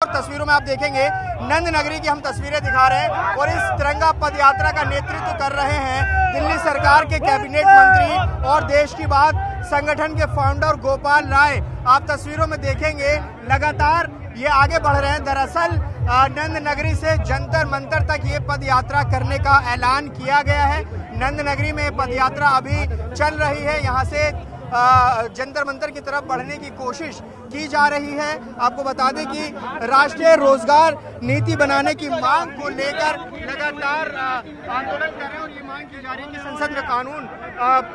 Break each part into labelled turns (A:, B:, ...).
A: तस्वीरों में आप देखेंगे नंद नगरी की हम तस्वीरें दिखा रहे हैं और इस तिरंगा पद यात्रा का नेतृत्व कर रहे हैं दिल्ली सरकार के कैबिनेट मंत्री और देश की बात संगठन के फाउंडर गोपाल राय। आप तस्वीरों में देखेंगे लगातार ये आगे बढ़ रहे हैं। दरअसल नंद नगरी से जंतर मंतर तक ये पद यात्रा करने का ऐलान किया गया है। नंद नगरी में पद यात्रा अभी चल रही है। यहाँ से जंतर मंतर की तरफ बढ़ने की कोशिश की जा रही है। आपको बता दें कि राष्ट्रीय रोजगार नीति बनाने की मांग को लेकर लगातार आंदोलन कर रहे हैं और ये मांग की जा रही है कि संसद में कानून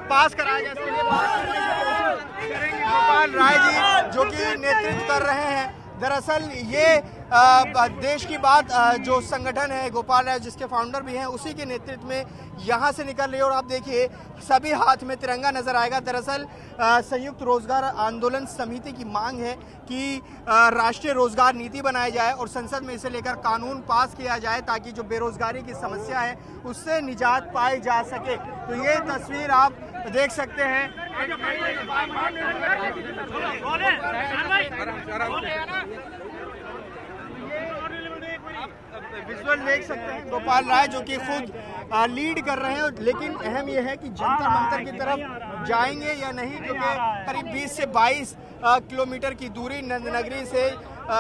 A: पास कराया जाए। इसके लिए बात करने की कोशिश करेंगे गोपाल राय जी, जो कि नेतृत्व कर रहे हैं। दरअसल ये देश की बात जो संगठन है गोपाल राय जिसके फाउंडर भी हैं, उसी के नेतृत्व में यहाँ से निकल रही है और आप देखिए सभी हाथ में तिरंगा नजर आएगा। दरअसल संयुक्त रोजगार आंदोलन समिति की मांग है कि राष्ट्रीय रोजगार नीति बनाई जाए और संसद में इसे लेकर कानून पास किया जाए ताकि जो बेरोजगारी की समस्या है उससे निजात पाई जा सके। तो ये तस्वीर आप देख सकते हैं। विजुअल देख सकते हैं गोपाल राय जो कि खुद लीड कर रहे हैं, लेकिन अहम यह है कि जंतर मंतर की तरफ जाएंगे या नहीं, क्योंकि करीब 20 से 22 किलोमीटर की दूरी नंद नगरी से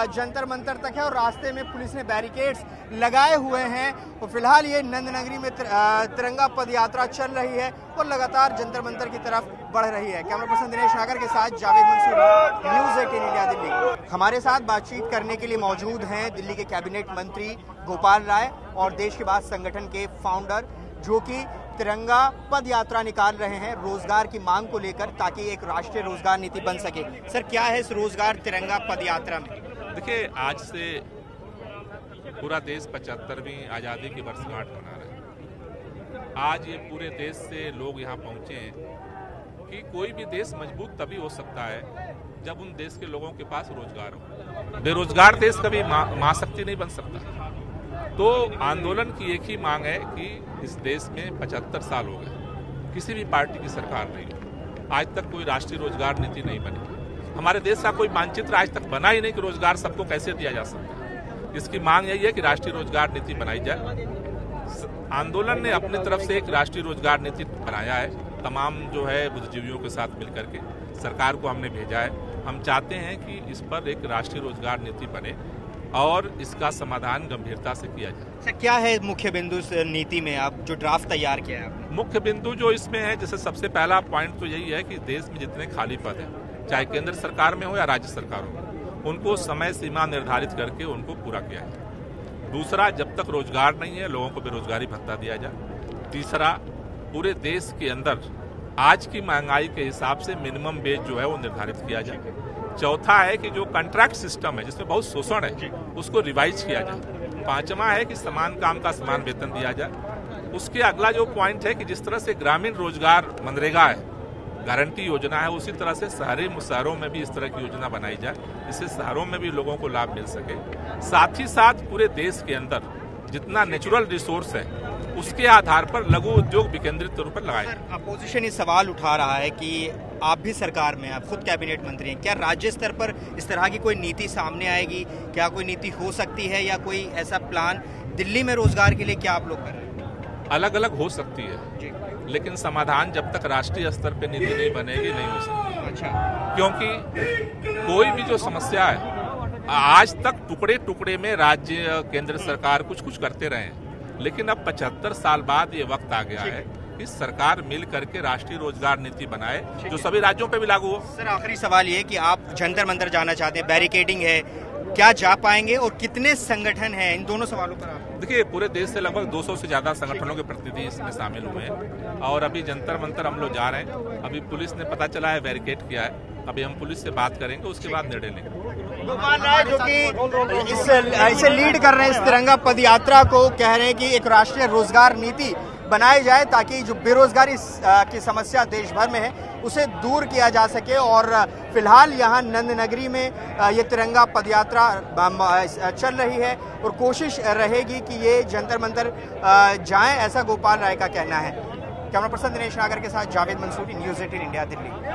A: जंतर मंतर तक है और रास्ते में पुलिस ने बैरिकेड्स लगाए हुए हैं। तो फिलहाल ये नंद नगरी में तिरंगा पद यात्रा चल रही है और लगातार जंतर मंतर की तरफ बढ़ रही है। कैमरा पर्सन दिनेश नागर के साथ जावेद मंसूरी, न्यूज़ 18 इंडिया दिल्ली। हमारे साथ बातचीत करने के लिए मौजूद हैं दिल्ली के कैबिनेट मंत्री गोपाल राय और देश के बाद संगठन के फाउंडर जो कि तिरंगा पद यात्रा निकाल रहे हैं रोजगार की मांग को लेकर ताकि एक राष्ट्रीय रोजगार नीति बन सके। सर, क्या है इस रोजगार तिरंगा पद यात्रा में?
B: देखिए, आज से पूरा देश 75वीं आज़ादी की वर्षगांठ मना रहा है। आज ये पूरे देश से लोग यहाँ पहुँचे हैं कि कोई भी देश मजबूत तभी हो सकता है जब उन देश के लोगों के पास रोजगार हो। बेरोजगार देश कभी महाशक्ति नहीं बन सकता। तो आंदोलन की एक ही मांग है कि इस देश में 75 साल हो गए, किसी भी पार्टी की सरकार नहीं हुई, आज तक कोई राष्ट्रीय रोजगार नीति नहीं बनी। हमारे देश का कोई मानचित्र आज तक बना ही नहीं कि रोजगार सबको कैसे दिया जा सकता है। इसकी मांग यही है कि राष्ट्रीय रोजगार नीति बनाई जाए। आंदोलन ने अपनी तरफ से एक राष्ट्रीय रोजगार नीति बनाया है। तमाम जो है बुद्धिजीवियों के साथ मिलकर के सरकार को हमने भेजा है। हम चाहते हैं कि इस पर एक राष्ट्रीय रोजगार नीति बने और इसका समाधान गंभीरता से किया जाए।
A: सर, क्या है मुख्य बिंदु नीति में आप जो ड्राफ्ट तैयार किया है आपने?
B: मुख्य बिंदु जो इसमें है, जैसे सबसे पहला पॉइंट तो यही है कि देश में जितने खाली पद हैं, चाहे केंद्र सरकार में हो या राज्य सरकार हो, उनको समय सीमा निर्धारित करके उनको पूरा किया जाए। दूसरा, जब तक रोजगार नहीं है लोगों को बेरोजगारी भत्ता दिया जाए। तीसरा, पूरे देश के अंदर आज की महंगाई के हिसाब से मिनिमम वेज जो है वो निर्धारित किया जाए। चौथा है कि जो कॉन्ट्रैक्ट सिस्टम है जिसमें बहुत शोषण है उसको रिवाइज किया जाए। पांचवा है कि समान काम का समान वेतन दिया जाए। उसके अगला जो पॉइंट है कि जिस तरह से ग्रामीण रोजगार मनरेगा है, गारंटी योजना है, उसी तरह से शहरों में भी इस तरह की योजना बनाई जाए जिससे शहरों में भी लोगों को लाभ मिल सके। साथ ही साथ पूरे देश के अंदर जितना नेचुरल रिसोर्स है उसके आधार पर लघु उद्योग विकेंद्रित तौर पर लगाए।
A: अपोजिशन इस सवाल उठा रहा है कि आप भी सरकार में, आप खुद कैबिनेट मंत्री हैं, क्या राज्य स्तर पर इस तरह की कोई नीति सामने आएगी? क्या कोई नीति हो सकती है या कोई ऐसा प्लान दिल्ली में रोजगार के लिए क्या आप लोग कर रहे हैं?
B: अलग अलग हो सकती है, लेकिन समाधान जब तक राष्ट्रीय स्तर पर नीति नहीं बनेगी नहीं हो सकती।
A: अच्छा,
B: क्योंकि कोई भी जो समस्या है आज तक टुकड़े टुकड़े में राज्य केंद्र सरकार कुछ कुछ करते रहे हैं, लेकिन अब 75 साल बाद ये वक्त आ गया है कि सरकार मिल करके राष्ट्रीय रोजगार नीति बनाए जो सभी राज्यों पे भी लागू हो।
A: सर, आखिरी सवाल ये कि आप जंतर मंतर जाना चाहते हैं, बैरिकेडिंग है, क्या जा पाएंगे और कितने संगठन हैं? इन दोनों सवालों पर आप
B: देखिए, पूरे देश से लगभग 200 से ज्यादा संगठनों के प्रतिनिधि इसमें शामिल हुए हैं और अभी जंतर मंतर हम लोग जा रहे हैं। अभी पुलिस ने पता चला है बैरिकेड किया है, अभी हम पुलिस से बात करेंगे, उसके बाद निर्णय लेंगे।
A: गोपाल राय जो कि इसे लीड कर रहे हैं, इस तिरंगा पद यात्रा को, कह रहे हैं कि एक राष्ट्रीय रोजगार नीति बनाई जाए ताकि जो बेरोजगारी की समस्या देश भर में है उसे दूर किया जा सके। और फिलहाल यहाँ नंद नगरी में ये तिरंगा पद यात्रा चल रही है और कोशिश रहेगी कि ये जंतर मंतर जाएं, ऐसा गोपाल राय का कहना है। कैमरा पर्सन दिनेश नागर के साथ जावेद मंसूरी, न्यूज़ 18 इंडिया दिल्ली।